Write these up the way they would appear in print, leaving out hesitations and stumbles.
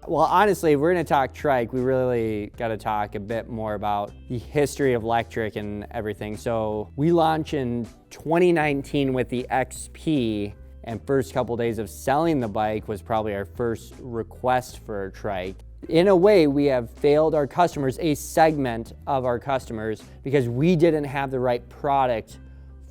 Well, honestly, if we're gonna talk trike, we really gotta talk a bit more about the history of Lectric and everything. So we launched in 2019 with the XP, and first couple days of selling the bike was probably our first request for a trike. In a way, we have failed our customers, a segment of our customers, because we didn't have the right product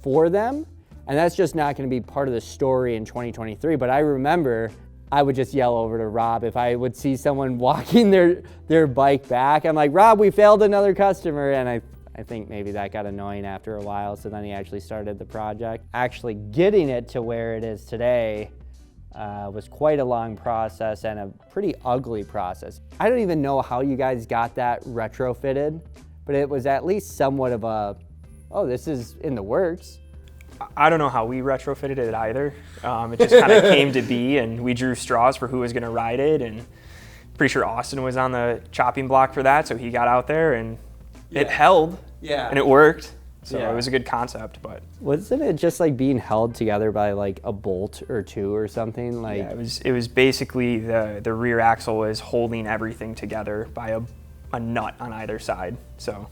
for them. And that's just not gonna be part of the story in 2023. But I remember I would just yell over to Rob if I would see someone walking their bike back. I'm like, Rob, we failed another customer. And I think maybe that got annoying after a while. So then he actually started the project. Actually getting it to where it is today was quite a long process and a pretty ugly process. I don't even know how you guys got that retrofitted, but it was at least somewhat of a, oh, this is in the works. I don't know how we retrofitted it either. It just kind of came to be, and we drew straws for who was going to ride it, and pretty sure Austin was on the chopping block for that, so he got out there and it held, and it worked. So it was a good concept, but wasn't it just like being held together by like a bolt or two or something? Like, yeah, it was basically the rear axle was holding everything together by a nut on either side. So.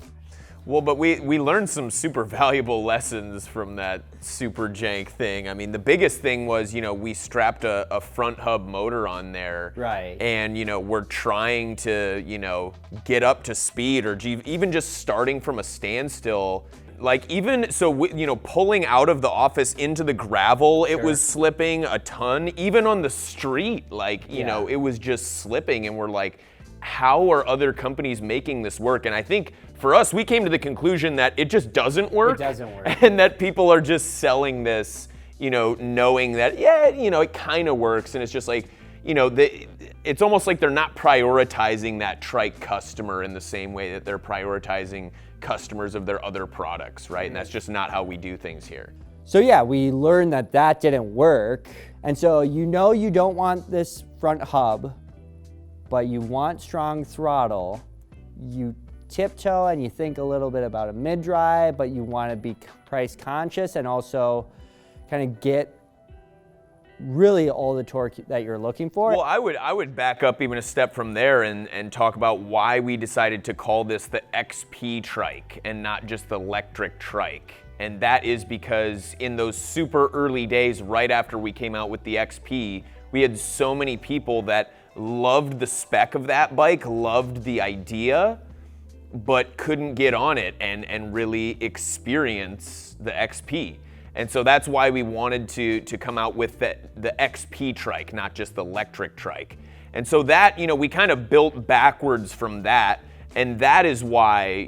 Well, but we learned some super valuable lessons from that super jank thing. I mean, the biggest thing was, we strapped a front hub motor on there. Right. And, we're trying to, get up to speed, or even just starting from a standstill. Like even, so, pulling out of the office into the gravel, it was slipping a ton. Even on the street, like, it was just slipping, and we're like, how are other companies making this work? And I think for us, we came to the conclusion that it just doesn't work. It doesn't work. And that people are just selling this, knowing that, it kind of works. And it's just like, it's almost like they're not prioritizing that trike customer in the same way that they're prioritizing customers of their other products, right? And that's just not how we do things here. So yeah, we learned that didn't work. And so you don't want this front hub, but you want strong throttle. You tiptoe and you think a little bit about a mid-drive, but you want to be price conscious and also kind of get really all the torque that you're looking for. Well, I would back up even a step from there and talk about why we decided to call this the XP Trike and not just the Lectric Trike. And that is because in those super early days, right after we came out with the XP, we had so many people that loved the spec of that bike, loved the idea, but couldn't get on it and really experience the XP. And so that's why we wanted to come out with the XP Trike, not just the Lectric Trike. And so that, we kind of built backwards from that. And that is why,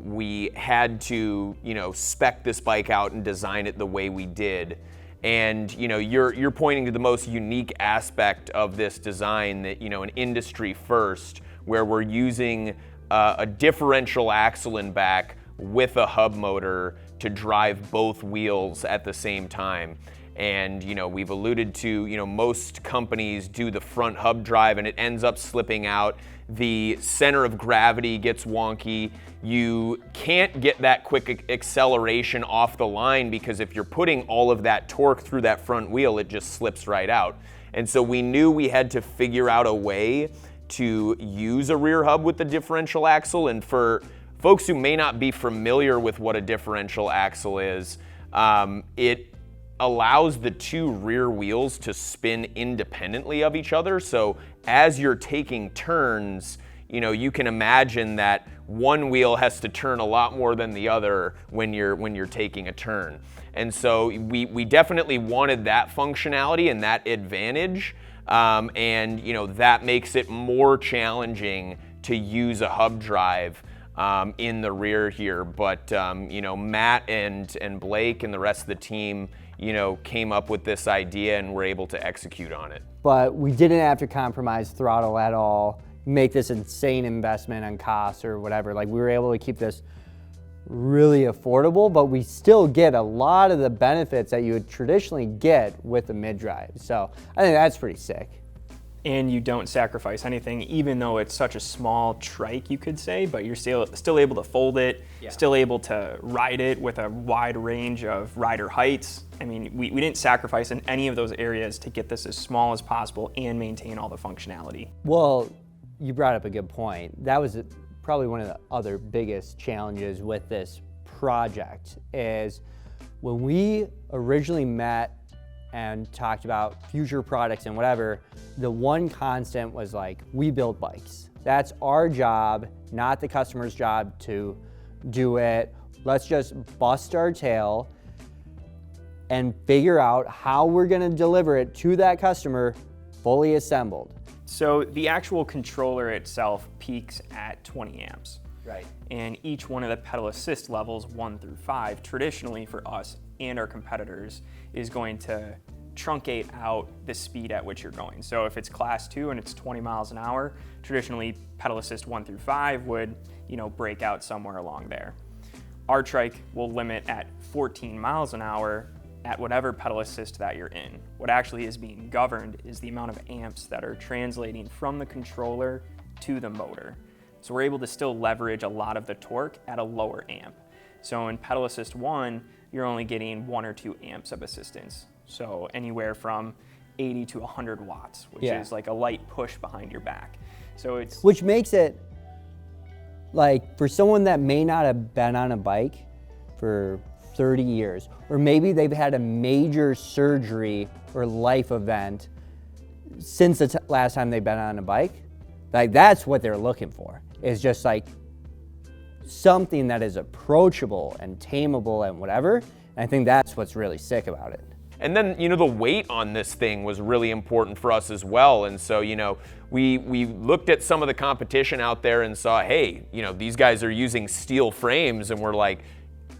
we had to, spec this bike out and design it the way we did. And, you're pointing to the most unique aspect of this design that, an industry first, where we're using a differential axle in back with a hub motor to drive both wheels at the same time. And, we've alluded to, most companies do the front hub drive and it ends up slipping out. The center of gravity gets wonky. You can't get that quick acceleration off the line because if you're putting all of that torque through that front wheel, it just slips right out. And so we knew we had to figure out a way to use a rear hub with the differential axle. And for folks who may not be familiar with what a differential axle is, it allows the two rear wheels to spin independently of each other. So as you're taking turns, you can imagine that one wheel has to turn a lot more than the other when you're taking a turn. And so we definitely wanted that functionality and that advantage. And that makes it more challenging to use a hub drive in the rear here. But Matt and Blake and the rest of the team came up with this idea and were able to execute on it. But we didn't have to compromise throttle at all, make this insane investment on costs or whatever. Like, we were able to keep this really affordable, but we still get a lot of the benefits that you would traditionally get with a mid-drive. So I think that's pretty sick. and you don't sacrifice anything, even though it's such a small trike, you could say, but you're still able to fold it, still able to ride it with a wide range of rider heights. I mean, we didn't sacrifice in any of those areas to get this as small as possible and maintain all the functionality. Well, you brought up a good point. That was probably one of the other biggest challenges with this project is when we originally met and talked about future products and whatever, the one constant was like, we build bikes. That's our job, not the customer's job to do it. Let's just bust our tail and figure out how we're gonna deliver it to that customer fully assembled. So the actual controller itself peaks at 20 amps. Right. And each one of the pedal assist levels 1 through 5, traditionally for us and our competitors, is going to truncate out the speed at which you're going. So if it's class 2 and it's 20 miles an hour, traditionally pedal assist 1 through 5 would, break out somewhere along there. Our trike will limit at 14 miles an hour at whatever pedal assist that you're in. What actually is being governed is the amount of amps that are translating from the controller to the motor. So we're able to still leverage a lot of the torque at a lower amp. So in pedal assist 1, you're only getting 1 or 2 amps of assistance. So anywhere from 80 to 100 watts, which is like a light push behind your back. So it's... Which makes it, like, for someone that may not have been on a bike for 30 years, or maybe they've had a major surgery or life event since the last time they've been on a bike, like that's what they're looking for, is just like something that is approachable and tameable and whatever. And I think that's what's really sick about it. And then, the weight on this thing was really important for us as well. And so, we looked at some of the competition out there and saw, hey, these guys are using steel frames, and we're like,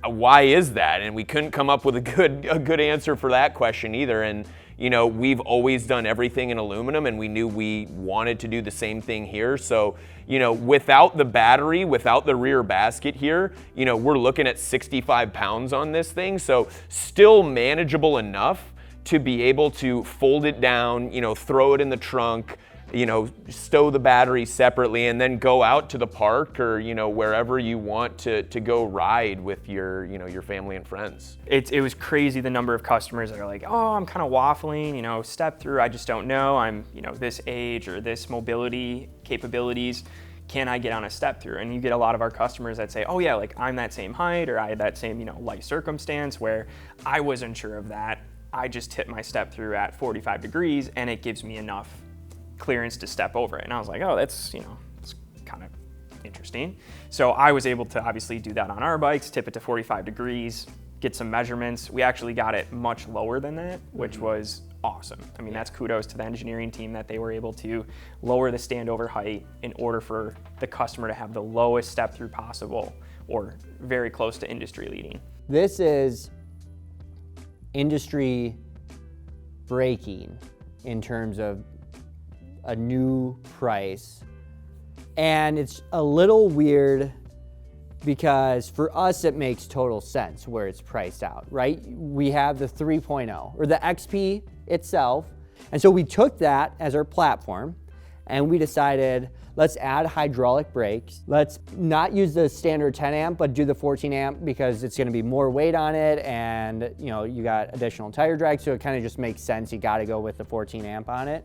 why is that? And we couldn't come up with a good answer for that question either. And we've always done everything in aluminum, and we knew we wanted to do the same thing here. So, without the battery, without the rear basket here, we're looking at 65 pounds on this thing. So still manageable enough to be able to fold it down, throw it in the trunk, stow the battery separately, and then go out to the park or, wherever you want to go ride with your family and friends. It was crazy the number of customers that are like, oh, I'm kind of waffling, step through, I just don't know. I'm, this age or this mobility capabilities. Can I get on a step through? And you get a lot of our customers that say, oh yeah, like I'm that same height, or I had that same, life circumstance where I wasn't sure of that. I just hit my step through at 45 degrees and it gives me enough clearance to step over it. And I was like, oh, that's, it's kind of interesting. So I was able to obviously do that on our bikes, tip it to 45 degrees, get some measurements. We actually got it much lower than that, which was awesome. I mean, that's kudos to the engineering team that they were able to lower the standover height in order for the customer to have the lowest step through possible, or very close to industry leading. This is industry breaking in terms of a new price. And it's a little weird because for us it makes total sense where it's priced out, right? We have the 3.0 or the XP itself. And so we took that as our platform and we decided, let's add hydraulic brakes. Let's not use the standard 10 amp, but do the 14 amp because it's gonna be more weight on it and you got additional tire drag. So it kind of just makes sense. You gotta go with the 14 amp on it.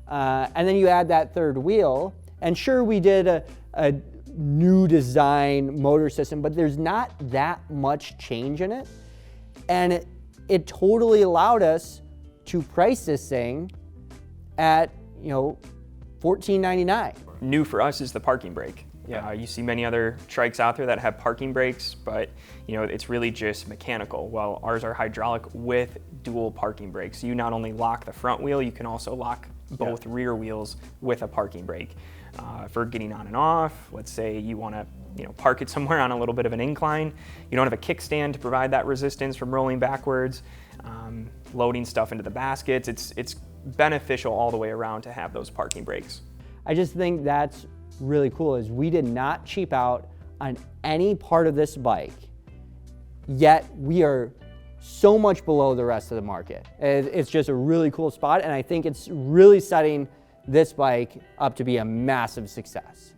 And then you add that third wheel, and sure, we did a new design motor system, but there's not that much change in it. And it totally allowed us to price this thing at, $14.99. New for us is the parking brake. You see many other trikes out there that have parking brakes, but it's really just mechanical. Well, ours are hydraulic with dual parking brakes. You not only lock the front wheel, you can also lock both rear wheels with a parking brake. For getting on and off, let's say you want to park it somewhere on a little bit of an incline. You don't have a kickstand to provide that resistance from rolling backwards, loading stuff into the baskets. It's beneficial all the way around to have those parking brakes. I just think that's really cool is we did not cheap out on any part of this bike, yet we are so much below the rest of the market. It's just a really cool spot, and I think it's really setting this bike up to be a massive success.